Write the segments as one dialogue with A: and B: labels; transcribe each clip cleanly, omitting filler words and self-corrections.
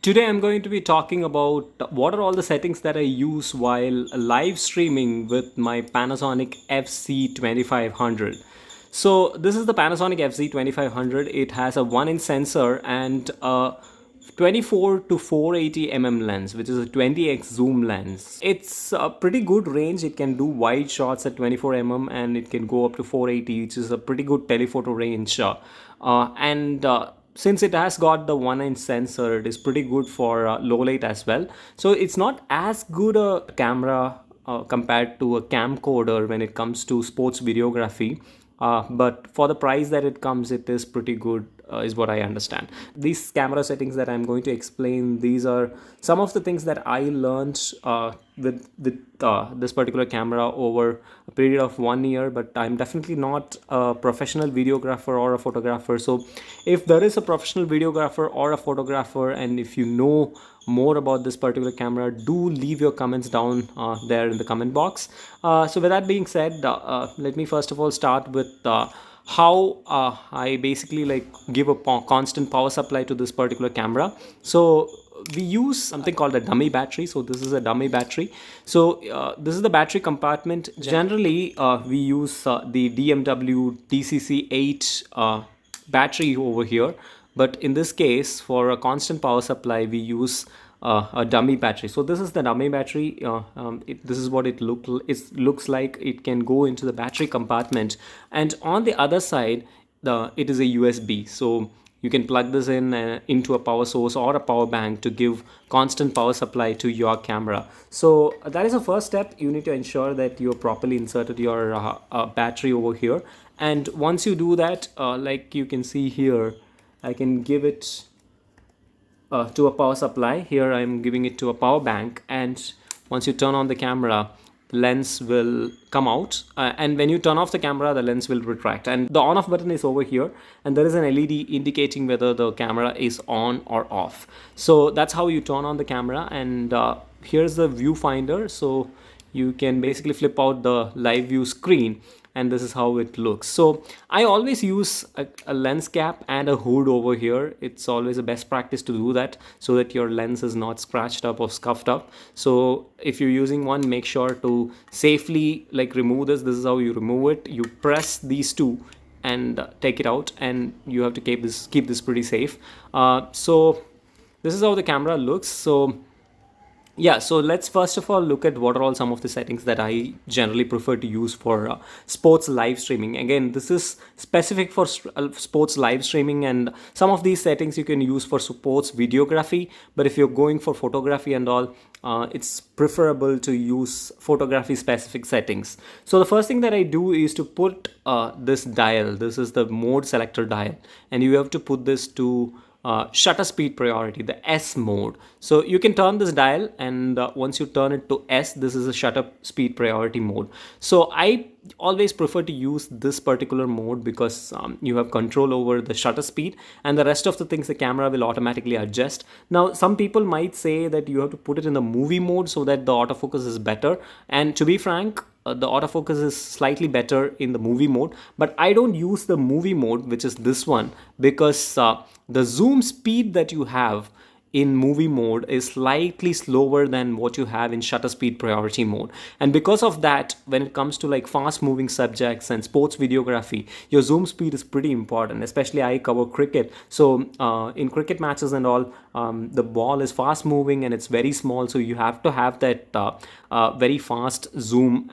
A: Today I'm going to be talking about what are all the settings that I use while live streaming with my Panasonic FZ2500. So this is the Panasonic FZ2500. It has a 1-inch sensor and a 24 to 480 lens, which is a 20x zoom lens. It's a pretty good range. It can do wide shots at 24 and it can go up to 480, which is a pretty good telephoto range. And Since it has got the 1-inch sensor, it is pretty good for low light as well. So it's not as good a camera compared to a camcorder when it comes to sports videography. But for the price that it comes, it is pretty good, is what I understand. These camera settings that I'm going to explain, these are some of the things that I learned with this particular camera over a period of 1 year. But I'm definitely not a professional videographer or a photographer. So if there is a professional videographer or a photographer, and if you know more about this particular camera, do leave your comments down there in the comment box. So with that being said, let me first of all start with how I basically like give a constant power supply to this particular camera. So we use something called a dummy battery. So this is a dummy battery. So this is the battery compartment. Generally we use the DMW DCC8 battery over here, but in this case, for a constant power supply, we use a dummy battery. So this is the dummy battery. This is what it looks like. It can go into the battery compartment, and on the other side it is a USB. So you can plug this in into a power source or a power bank to give constant power supply to your camera. So that is the first step. You need to ensure that you properly inserted your battery over here, and once you do that, like you can see here, I can give it to a power supply. Here I'm giving it to a power bank, and once you turn on the camera, the lens will come out, and when you turn off the camera, the lens will retract, and the on off button is over here, and there is an LED indicating whether the camera is on or off. So that's how you turn on the camera. And here's the viewfinder. So you can basically flip out the live view screen, and this is how it looks. So I always use a lens cap and a hood over here. It's always a best practice to do that so that your lens is not scratched up or scuffed up. So if you're using one, make sure to safely like remove this. This is how you remove it. You press these two and take it out, and you have to keep this pretty safe. So this is how the camera looks. So yeah, so let's first of all look at what are all some of the settings that I generally prefer to use for sports live streaming. Again, this is specific for sports live streaming, and some of these settings you can use for sports videography. But if you're going for photography and all, it's preferable to use photography specific settings. So the first thing that I do is to put this dial. This is the mode selector dial, and you have to put this to shutter speed priority, the S mode. So you can turn this dial, and once you turn it to S, this is a shutter speed priority mode. So I always prefer to use this particular mode because you have control over the shutter speed, and the rest of the things the camera will automatically adjust. Now some people might say that you have to put it in the movie mode so that the autofocus is better, and to be frank, the autofocus is slightly better in the movie mode, but I don't use the movie mode, which is this one, because the zoom speed that you have in movie mode is slightly slower than what you have in shutter speed priority mode. And because of that, when it comes to like fast moving subjects and sports videography, your zoom speed is pretty important. Especially I cover cricket, so in cricket matches and all, the ball is fast moving and it's very small, so you have to have that very fast zoom.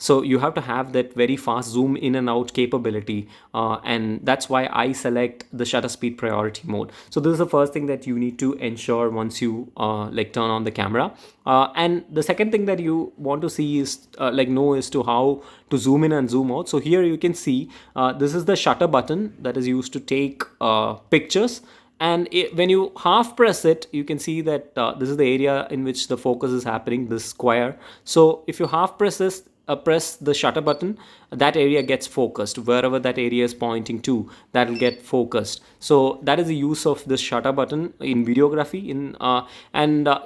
A: So you have to have that very fast zoom in and out capability, and that's why I select the shutter speed priority mode. So this is the first thing that you need to ensure once you like turn on the camera. And the second thing that you want to see is know as to how to zoom in and zoom out. So here you can see this is the shutter button that is used to take pictures. And when you half press it, you can see that this is the area in which the focus is happening, this square. So if you half press this, press the shutter button, that area gets focused. Wherever that area is pointing to, that will get focused. So that is the use of this shutter button in videography.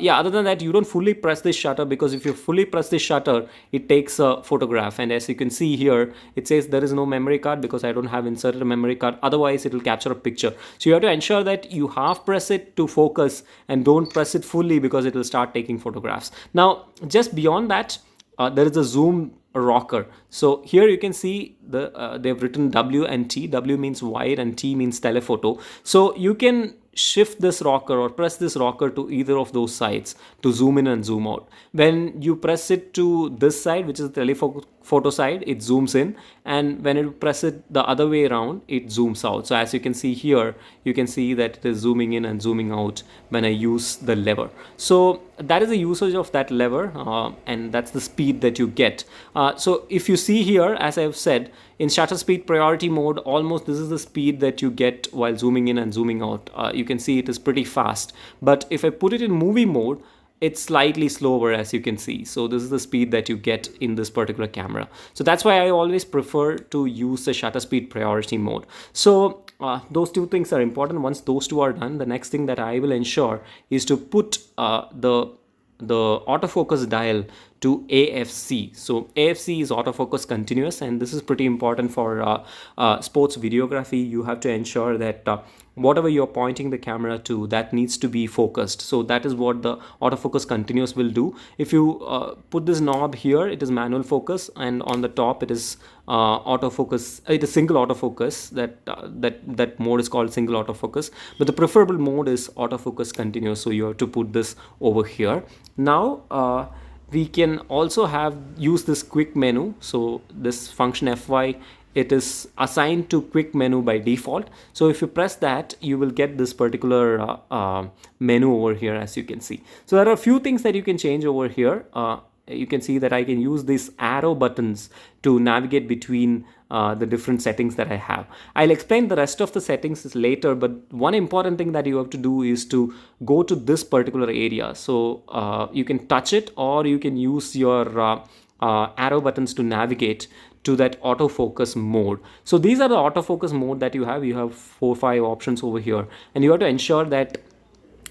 A: Yeah, other than that, you don't fully press this shutter, because if you fully press this shutter, it takes a photograph. And as you can see here, it says there is no memory card because I don't have inserted a memory card. Otherwise, it will capture a picture. So you have to ensure that you half press it to focus and don't press it fully, because it will start taking photographs. Now, just beyond that, there is a zoom rocker. So here you can see they've written W and T. W means wide and T means telephoto. So you can shift this rocker or press this rocker to either of those sides to zoom in and zoom out. When you press it to this side, which is the telephoto side, it zooms in, and when you press it the other way around, it zooms out. So as you can see here, you can see that it is zooming in and zooming out when I use the lever. So that is the usage of that lever, and that's the speed that you get. So if you see here, as I've said, in shutter speed priority mode, almost this is the speed that you get while zooming in and zooming out. You can see it is pretty fast. But if I put it in movie mode, it's slightly slower, as you can see. So this is the speed that you get in this particular camera. So that's why I always prefer to use the shutter speed priority mode. So those two things are important. Once those two are done, the next thing that I will ensure is to put the autofocus dial to AFC. So AFC is autofocus continuous, and this is pretty important for sports videography. You have to ensure that whatever you're pointing the camera to, that needs to be focused. So that is what the autofocus continuous will do. If you put this knob here, it is manual focus, and on the top it is autofocus. It is single autofocus. That mode is called single autofocus, but the preferable mode is autofocus continuous. So you have to put this over here. Now we can also use this quick menu. So this function FY, it is assigned to quick menu by default. So if you press that, you will get this particular menu over here, as you can see. So there are a few things that you can change over here. You can see that I can use these arrow buttons to navigate between the different settings that I have. I'll explain the rest of the settings later, but one important thing that you have to do is to go to this particular area. So you can touch it, or you can use your arrow buttons to navigate to that autofocus mode. So these are the autofocus mode that you have. You have 4 or 5 options over here, and you have to ensure that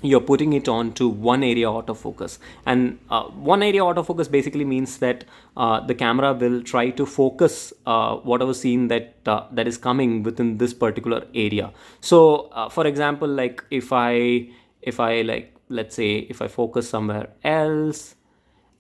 A: you're putting it on to one area autofocus. And one area autofocus basically means that the camera will try to focus whatever scene that is coming within this particular area. So for example, like if I like, let's say if I focus somewhere else,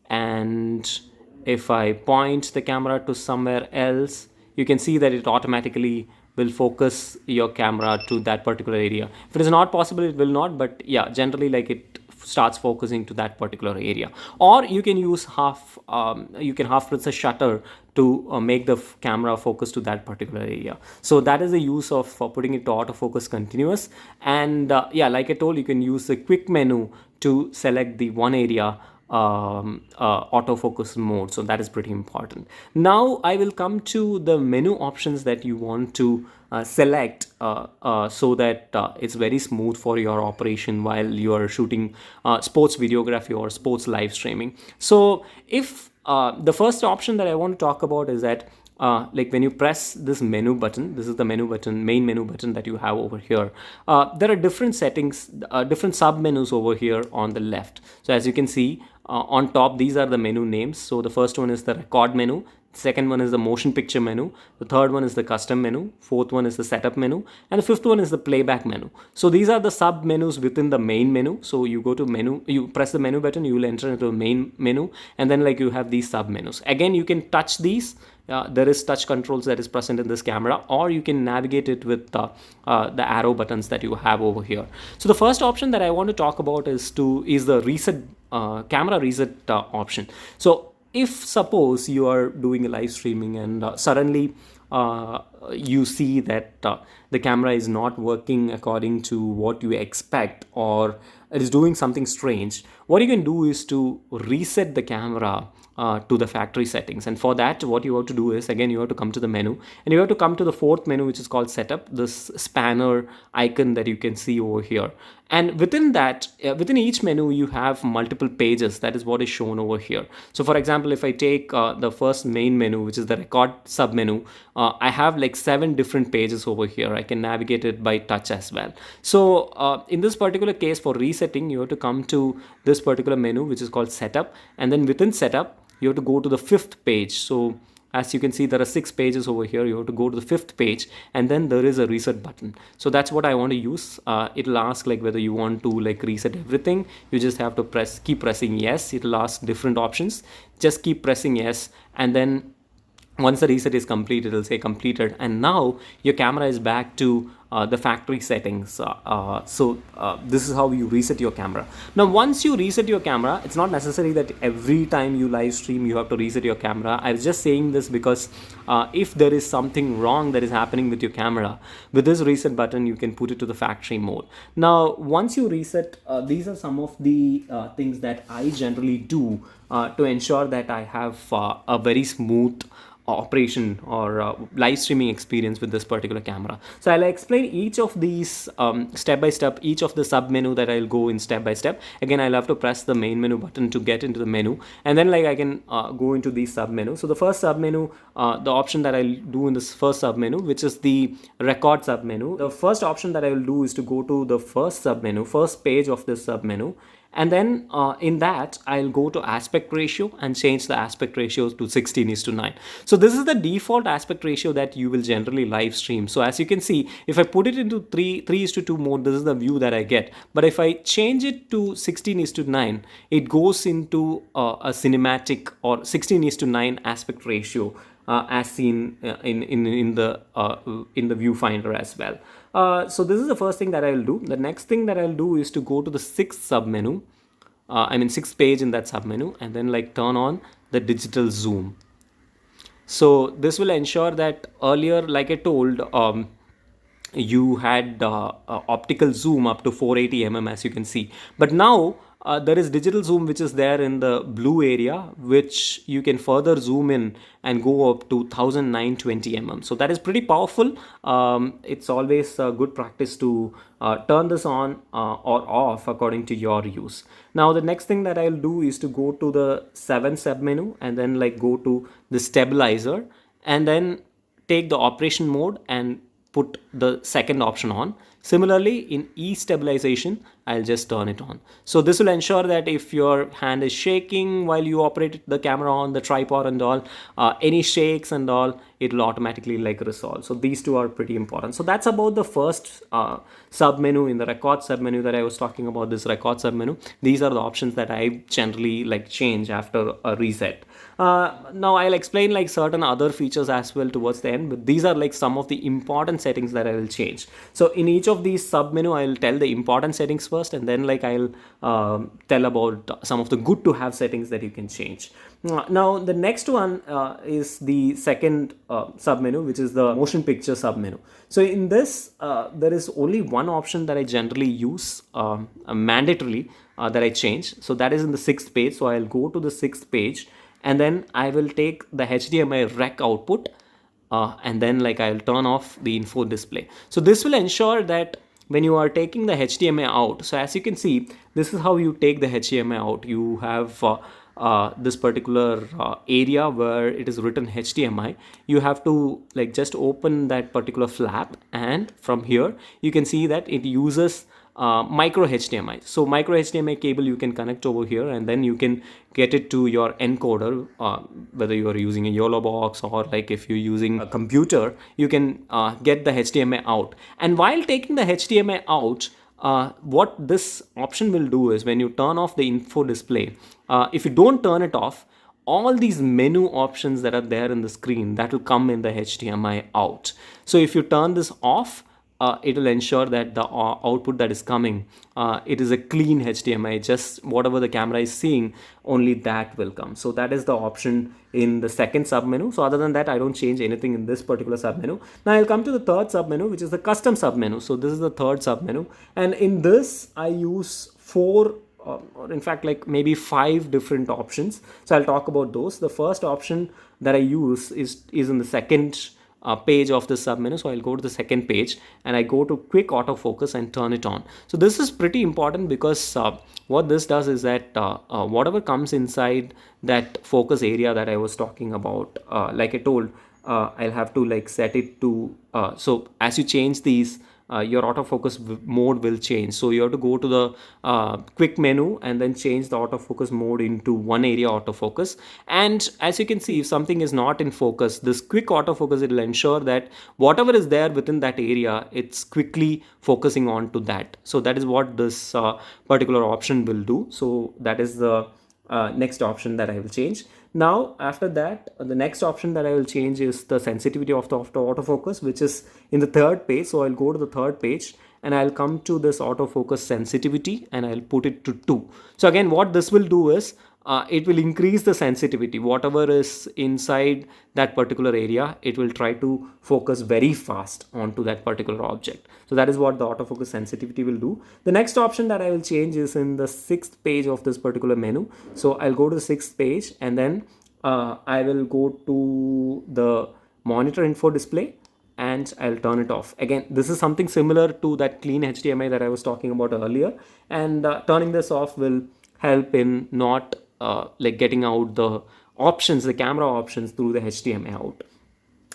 A: and if I point the camera to somewhere else, you can see that it automatically will focus your camera to that particular area. If it is not possible, it will not, but yeah, generally like it starts focusing to that particular area. Or you can use half press the shutter to make the camera focus to that particular area. So that is the use of putting it to autofocus continuous. And yeah, like I told, you can use the quick menu to select the one area autofocus mode. So that is pretty important. Now I will come to the menu options that you want to select so that it's very smooth for your operation while you are shooting sports videography or sports live streaming. So if the first option that I want to talk about is that like when you press this menu button, this is the menu button, main menu button that you have over here. There are different settings, different sub menus over here on the left. So as you can see, on top, these are the menu names. So the first one is the record menu. Second one is the motion picture menu. The third one is the custom menu. Fourth one is the setup menu. And the fifth one is the playback menu. So these are the sub menus within the main menu. So you go to menu, you press the menu button, you will enter into the main menu. And then like you have these sub menus. Again, you can touch these. There is touch controls that is present in this camera, or you can navigate it with the arrow buttons that you have over here. So the first option that I want to talk about is the reset camera reset option. So if suppose you are doing a live streaming and suddenly you see that the camera is not working according to what you expect, or it is doing something strange, what you can do is to reset the camera to the factory settings. And for that, what you have to do is, again, you have to come to the menu, and you have to come to the fourth menu, which is called setup, this spanner icon that you can see over here. And within that, within each menu, you have multiple pages. That is what is shown over here. So for example, if I take the first main menu, which is the record sub menu, I have like 7 different pages over here. I can navigate it by touch as well. So in this particular case, for resetting, you have to come to this particular menu, which is called setup, and then within setup, you have to go to the 5th page. So as you can see, there are 6 pages over here. You have to go to the 5th page, and then there is a reset button. So that's what I want to use. It'll ask like whether you want to like reset everything. You just have to keep pressing yes. It'll ask different options. Just keep pressing yes, and then once the reset is complete, it will say completed, and now your camera is back to the factory settings. This is how you reset your camera. Now once you reset your camera, it's not necessary that every time you live stream you have to reset your camera. I was just saying this because if there is something wrong that is happening with your camera, with this reset button you can put it to the factory mode. Now once you reset, these are some of the things that I generally do to ensure that I have a very smooth operation or live streaming experience with this particular camera. So I'll explain each of these step by step, each of the sub menu that I'll go in step by step. Again, I'll have to press the main menu button to get into the menu, and then like I can go into these sub menu. So the first sub menu, the option that I'll do in this first sub menu, which is the record sub menu, the first option that I will do is to go to the first sub menu, first page of this sub menu. And then in that, I'll go to aspect ratio and change the aspect ratio to 16:9. So this is the default aspect ratio that you will generally live stream. So as you can see, if I put it into 3:2 mode, this is the view that I get. But if I change it to 16:9, it goes into a cinematic or 16:9 aspect ratio. As seen in the viewfinder as well. So this is the first thing that I will do. The next thing that I'll do is to go to the 6th sub menu, 6th page in that sub menu, and then like turn on the digital zoom. So this will ensure that earlier, like I told, you had optical zoom up to 480 mm, as you can see, but now there is digital zoom, which is there in the blue area, which you can further zoom in and go up to 1920 mm. So that is pretty powerful. It's always a good practice to turn this on or off according to your use. Now the next thing that I'll do is to go to the 7th sub menu, and then like go to the stabilizer, and then take the operation mode and put the second option on. Similarly, in e-stabilization, I'll just turn it on. So this will ensure that if your hand is shaking while you operate the camera on the tripod and all, any shakes and all, it will automatically like resolve. So these two are pretty important. So that's about the first sub menu in the record sub menu that I was talking about, this record sub menu. These are the options that I generally like change after a reset. Now I'll explain like certain other features as well towards the end, but these are like some of the important settings that I will change. So in each of these sub menu, I'll tell the important settings first, and then like I'll tell about some of the good to have settings that you can change. Now the next one is the second sub menu, which is the motion picture sub menu. So in this, there is only one option that I generally use mandatorily that I change. So that is in the 6th page. So I'll go to the 6th page, and then I will take the HDMI rec output, and then like I'll turn off the info display. So this will ensure that when you are taking the HDMI out, so as you can see, this is how you take the HDMI out. You have this particular area where it is written HDMI. You have to like just open that particular flap, and from here you can see that it uses micro HDMI. So micro HDMI cable you can connect over here, and then you can get it to your encoder, whether you are using a YOLO box or like if you're using a computer, you can get the HDMI out. And while taking the HDMI out, what this option will do is when you turn off the info display, if you don't turn it off, all these menu options that are there in the screen, that will come in the HDMI out. So if you turn this off, it will ensure that the output that is coming, it is a clean HDMI. Just whatever the camera is seeing, only that will come. So that is the option in the second submenu. So other than that, I don't change anything in this particular submenu. Now I'll come to the third submenu, which is the custom submenu. So this is the third submenu, and in this I use four or in fact like maybe five different options. So I'll talk about those. The first option that I use is in the second page of the submenu. So I'll go to the second page and I go to quick autofocus and turn it on. So this is pretty important because what this does is that whatever comes inside that focus area that I was talking about, like I told, I'll have to like set it to so as you change these, your autofocus mode will change. So you have to go to the quick menu and then change the autofocus mode into one area autofocus. And as you can see, if something is not in focus, this quick autofocus, it will ensure that whatever is there within that area, it's quickly focusing on to that. So that is what this particular option will do. So that is the next option that I will change. Now after that, the next option that I will change is the sensitivity of the autofocus, which is in the third page. So I'll go to the third page and I'll come to this autofocus sensitivity and I'll put it to 2. So again, what this will do is it will increase the sensitivity. Whatever is inside that particular area, it will try to focus very fast onto that particular object. So that is what the autofocus sensitivity will do. The next option that I will change is in the sixth page of this particular menu. So I'll go to the sixth page and then I will go to the monitor info display and I'll turn it off. Again, this is something similar to that clean HDMI that I was talking about earlier, and turning this off will help in not like getting out the options, the camera options through the HDMI out.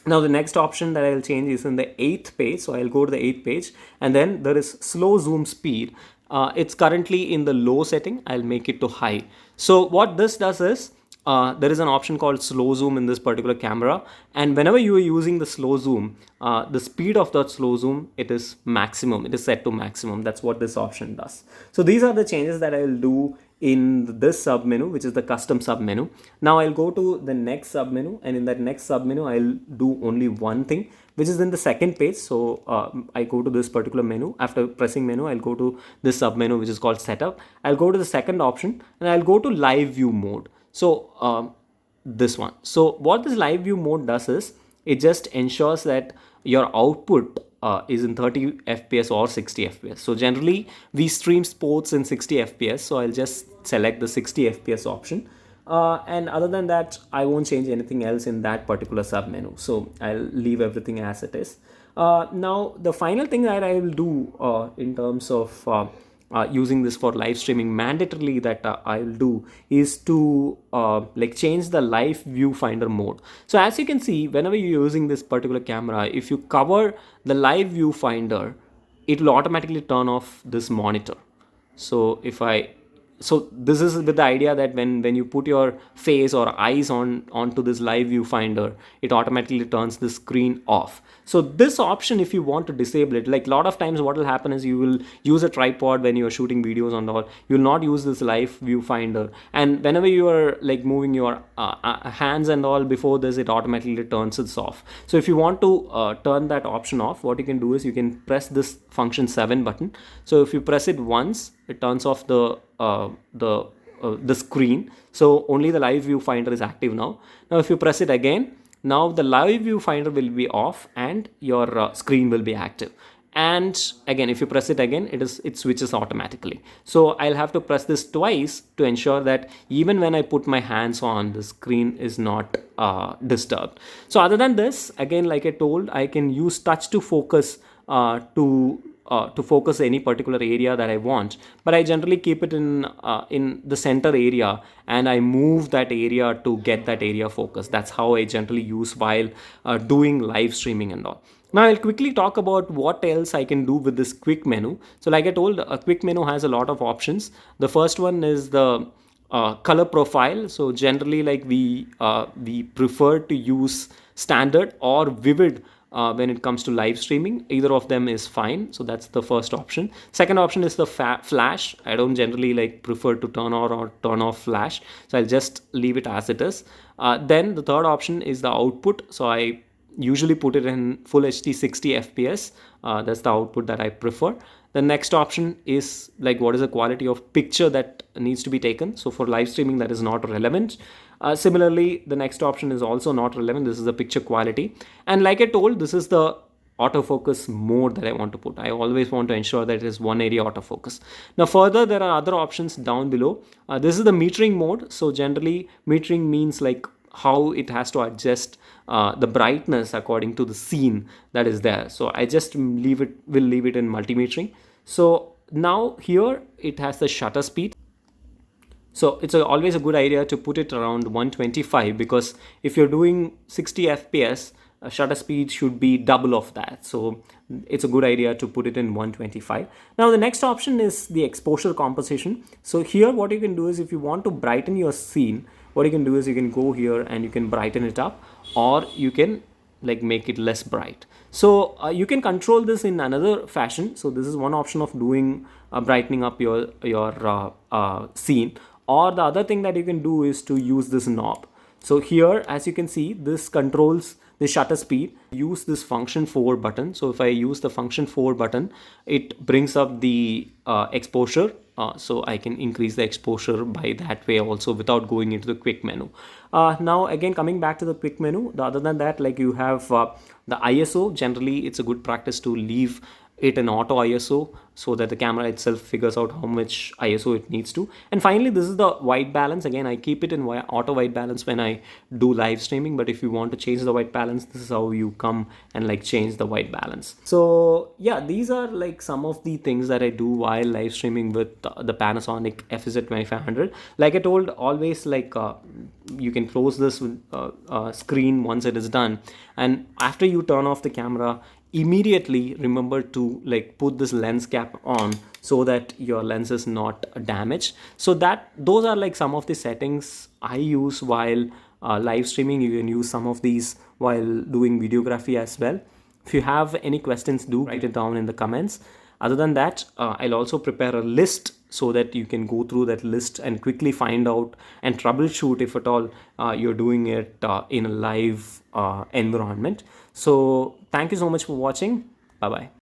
A: Now the next option that I'll change is in the 8th page. So I'll go to the 8th page and then there is slow zoom speed. It's currently in the low setting. I'll make it to high. So what this does is there is an option called slow zoom in this particular camera, and whenever you are using the slow zoom, the speed of that slow zoom, it is maximum, it is set to maximum. That's what this option does. So these are the changes that I will do in this submenu, which is the custom submenu. Now I'll go to the next submenu, and in that next submenu I'll do only one thing, which is in the second page. So I go to this particular menu. After pressing menu, I'll go to this submenu, which is called setup. I'll go to the second option and I'll go to live view mode. So this one. So what this live view mode does is it just ensures that your output is in 30 FPS or 60 FPS. So generally we stream sports in 60 FPS. So I'll just select the 60 FPS option. And other than that, I won't change anything else in that particular sub menu. So I'll leave everything as it is. Now the final thing that I will do in terms of using this for live streaming mandatorily that I will do is to like change the live viewfinder mode. So as you can see, whenever you're using this particular camera, if you cover the live viewfinder, it will automatically turn off this monitor. So if I so this is with the idea that when you put your face or eyes onto this live viewfinder, it automatically turns the screen off. So this option, if you want to disable it, like a lot of times what will happen is you will use a tripod when you are shooting videos on all, you will not use this live viewfinder, and whenever you are like moving your hands and all before this, it automatically turns it off. So if you want to turn that option off, what you can do is you can press this function 7 button. So if you press it once, it turns off the screen. So only the live viewfinder is active now. Now if you press it again, now the live viewfinder will be off and your screen will be active. And again, if you press it again, it switches automatically. So I'll have to press this twice to ensure that even when I put my hands on, the screen is not disturbed. So other than this, again, like I told, I can use touch to focus to focus any particular area that I want, but I generally keep it in the center area and I move that area to get that area focused. That's how I generally use while doing live streaming and all. Now I'll quickly talk about what else I can do with this quick menu. So like I told, a quick menu has a lot of options. The first one is the color profile. So generally, like we prefer to use standard or vivid when it comes to live streaming. Either of them is fine. So that's the first option. Second option is the flash. I don't generally like prefer to turn on or turn off flash, so I'll just leave it as it is. Then the third option is the output. So I usually put it in full HD 60 fps. That's the output that I prefer. The next option is like what is the quality of picture that needs to be taken. So for live streaming, that is not relevant. Similarly, the next option is also not relevant. This is the picture quality. And like I told, this is the autofocus mode that I want to put. I always want to ensure that it is one area autofocus. Now further, there are other options down below. This is the metering mode. So generally metering means like how it has to adjust the brightness according to the scene that is there. So I just will leave it in multimetering. So now here it has the shutter speed. So it's always a good idea to put it around 125, because if you're doing 60 fps, shutter speed should be double of that. So it's a good idea to put it in 125. Now the next option is the exposure composition. So here what you can do is, if you want to brighten your scene, what you can do is you can go here and you can brighten it up, or you can like make it less bright. So you can control this in another fashion. So this is one option of doing brightening up your scene. Or the other thing that you can do is to use this knob. So here, as you can see, this controls the shutter speed. Use this function 4 button. So if I use the function 4 button, it brings up the exposure. So I can increase the exposure by that way also without going into the quick menu. Now again, coming back to the quick menu, other than that, like you have the ISO. Generally, it's a good practice to leave it in auto ISO so that the camera itself figures out how much ISO it needs to. And finally, this is the white balance. Again, I keep it in auto white balance when I do live streaming, but if you want to change the white balance, this is how you come and like change the white balance. So yeah, these are like some of the things that I do while live streaming with the Panasonic FZ2500. Like I told, always like you can close this screen once it is done, and after you turn off the camera, immediately remember to like put this lens cap on so that your lens is not damaged. So that those are like some of the settings I use while live streaming. You can use some of these while doing videography as well. If you have any questions, do write it down in the comments. Other than that, I'll also prepare a list so that you can go through that list and quickly find out and troubleshoot if at all you're doing it in a live environment. So thank you so much for watching. Bye bye.